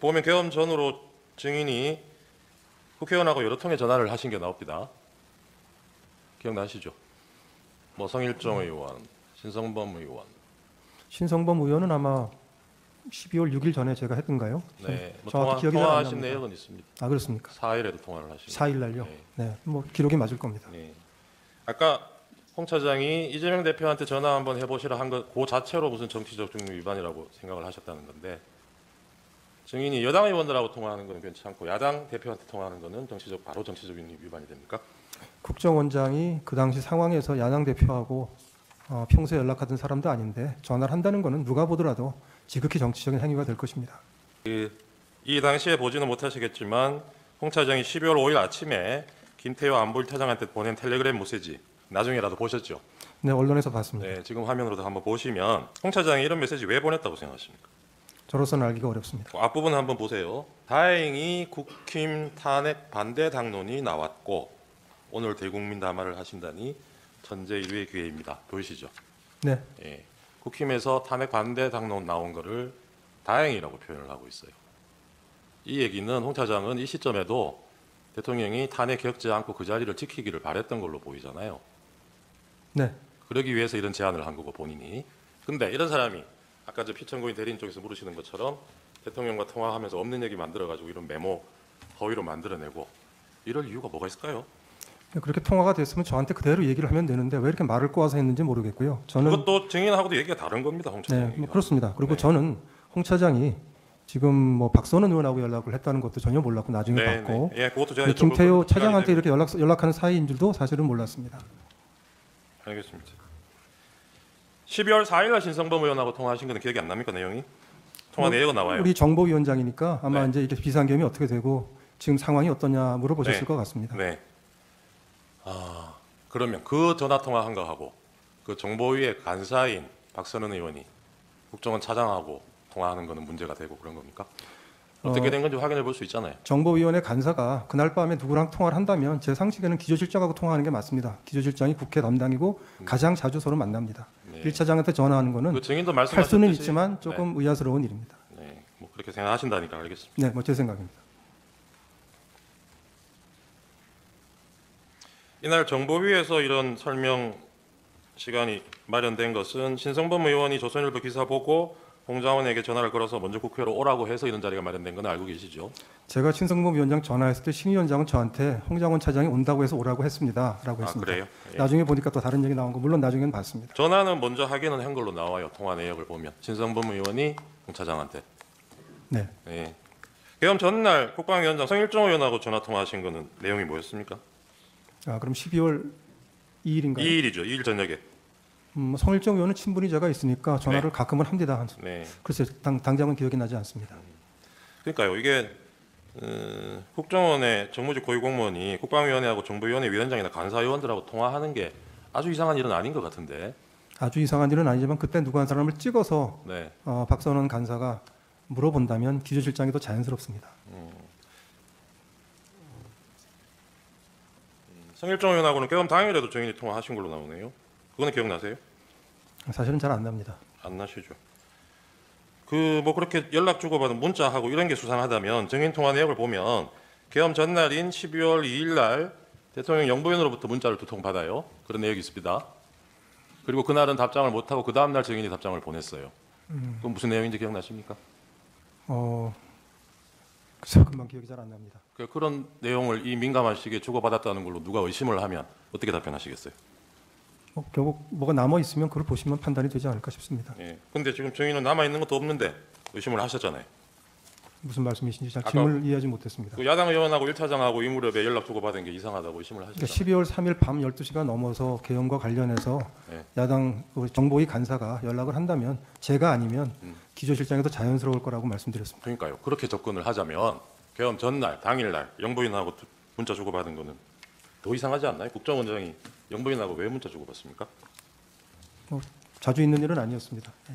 보면 계엄 전후로 증인이 국회의원하고 여러 통의 전화를 하신 게 나옵니다. 기억나시죠? 뭐 성일종 의원, 신성범 의원. 신성범 의원은 아마 12월 6일 전에 제가 했던가요? 네, 뭐 정확히 기억이 잘 안 통화하신 납니다. 내역은 있습니다. 아 그렇습니까? 4일에도 통화를 하시고. 4일 날요. 네. 네, 뭐 기록이 맞을 겁니다. 네. 아까 홍 차장이 이재명 대표한테 전화 한번 해보시라 한 것 그 자체로 무슨 정치적 중립 위반이라고 생각을 하셨다는 건데, 증인이 여당 의원들하고 통화하는 건 괜찮고 야당 대표한테 통화하는 거는 바로 정치적 중립 위반이 됩니까? 국정원장이 그 당시 상황에서 야당 대표하고 평소에 연락하던 사람도 아닌데 전화를 한다는 것은 누가 보더라도 지극히 정치적인 행위가 될 것입니다. 이 당시에 보지는 못하시겠지만 홍 차장이 12월 5일 아침에 김태효 안보일 차장한테 보낸 텔레그램 메시지 나중에라도 보셨죠? 네, 언론에서 봤습니다. 네, 지금 화면으로도 한번 보시면 홍 차장이 이런 메시지 왜 보냈다고 생각하십니까? 저로서는 알기가 어렵습니다. 그 앞부분 한번 보세요. 다행히 국힘 탄핵 반대 당론이 나왔고 오늘 대국민 담화를 하신다니 천재일우의 기회입니다. 보이시죠? 네, 예. 국힘에서 탄핵 반대 당론 나온 거를 다행이라고 표현을 하고 있어요. 이 얘기는 홍 차장은 이 시점에도 대통령이 탄핵 겪지 않고 그 자리를 지키기를 바랬던 걸로 보이잖아요. 네, 그러기 위해서 이런 제안을 한 거고 본인이. 근데 이런 사람이 아까 저 피천고인 대리인 쪽에서 물으시는 것처럼 대통령과 통화하면서 없는 얘기 만들어가지고 이런 메모 허위로 만들어내고 이럴 이유가 뭐가 있을까요? 그렇게 통화가 됐으면 저한테 그대로 얘기를 하면 되는데 왜 이렇게 말을 꼬아서 했는지 모르겠고요. 저는 그것도 증인하고도 얘기가 다른 겁니다, 홍 차장. 네, 뭐 그렇습니다. 그리고 네. 저는 홍 차장이 지금 뭐 박선원 의원하고 연락을 했다는 것도 전혀 몰랐고 나중에 네, 봤고 네. 예, 그것도 제가 근데 여쭤볼 김태효 거 차장한테 시간이 이렇게 연락하는 사이인 줄도 사실은 몰랐습니다. 알겠습니다. 12월 4일 날 신성범 의원하고 통화하신 거는 기억이 안 납니까, 내용이? 통화 내역은 나와요. 우리 정보위원장이니까 아마 네. 이제 이게 비상겸이 어떻게 되고 지금 상황이 어떠냐 물어보셨을 네. 것 같습니다. 네. 아, 그러면 그 전화 통화한 거하고 그 정보위의 간사인 박선원 의원이 국정원 차장하고 통화하는 거는 문제가 되고 그런 겁니까? 어떻게 된 건지 확인해 볼 수 있잖아요. 정보위원회 간사가 그날 밤에 누구랑 통화를 한다면 제 상식에는 기조실장하고 통화하는 게 맞습니다. 기조실장이 국회 담당이고 가장 자주 서로 만납니다. 네. 1차장한테 전화하는 거는 그 증인도 할 말씀하셨듯이 수는 있지만 조금 의아스러운 일입니다. 네, 뭐 그렇게 생각하신다니까 알겠습니다. 네, 뭐 제 생각입니다. 이날 정보위에서 이런 설명 시간이 마련된 것은 신성범 의원이 조선일보 기사 보고 홍장원에게 전화를 걸어서 먼저 국회로 오라고 해서 이런 자리가 마련된 건 알고 계시죠? 제가 신성범 위원장 전화했을 때 신 위원장은 저한테 홍장원 차장이 온다고 해서 오라고 했습니다라고 아, 했습니다. 그래요? 예. 나중에 보니까 또 다른 얘기 나온 거 물론 나중에는 봤습니다. 전화는 먼저 하기는 한 걸로 나와요. 통화 내역을 보면 신성범 의원이 홍 차장한테. 네, 예. 계엄 전날 국방위원장 성일종 의원하고 전화 통화하신 거는 내용이 뭐였습니까? 그럼 12월 2일인가요? 2일이죠. 2일 저녁에. 성일정 의원은 친분이 제가 있으니까 전화를 가끔은 합니다. 네. 글쎄 당장은 기억이 나지 않습니다. 그러니까요. 이게 국정원의 정무직 고위공무원이 국방위원회하고 정보위원회 위원장이나 간사위원들하고 통화하는 게 아주 이상한 일은 아닌 것 같은데. 아주 이상한 일은 아니지만 그때 누구 한 사람을 찍어서 네. 박선원 간사가 물어본다면 기조실장이 더 자연스럽습니다. 성일종 의원하고는 계엄 당일에도 증인이 통화하신 걸로 나오네요. 그거는 기억나세요? 사실은 잘 안 납니다. 안 나시죠? 그 뭐 그렇게 연락 주고받은 문자하고 이런 게 수상하다면 증인 통화 내역을 보면 계엄 전날인 12월 2일 날 대통령 영부인으로부터 문자를 2통 받아요. 그런 내역이 있습니다. 그리고 그날은 답장을 못하고 그 다음 날 증인이 답장을 보냈어요. 그건 무슨 내용인지 기억나십니까? 글쎄 금방 기억이 잘 안 납니다. 그런 내용을 이 민감한 시기에 주고받았다는 걸로 누가 의심을 하면 어떻게 답변하시겠어요? 결국 뭐가 남아 있으면 그걸 보시면 판단이 되지 않을까 싶습니다. 예. 근데 지금 증인은 남아 있는 것도 없는데 의심을 하셨잖아요. 무슨 말씀이신지 잘 아까 질문을 이해하지 못했습니다. 그 야당 의원하고 1차장하고 이 무렵에 연락 주고받은 게 이상하다고 의심을 그러니까 하셨잖아요. 12월 3일 밤 12시가 넘어서 계엄과 관련해서 네. 야당 정보위 간사가 연락을 한다면 제가 아니면 기조실장이 더 자연스러울 거라고 말씀드렸습니다. 그러니까요. 그렇게 접근을 하자면 계엄 전날, 당일날 영부인하고 문자 주고받은 거는 더 이상하지 않나요? 국정원장이 영부인하고 왜 문자 주고받습니까? 자주 있는 일은 아니었습니다. 예.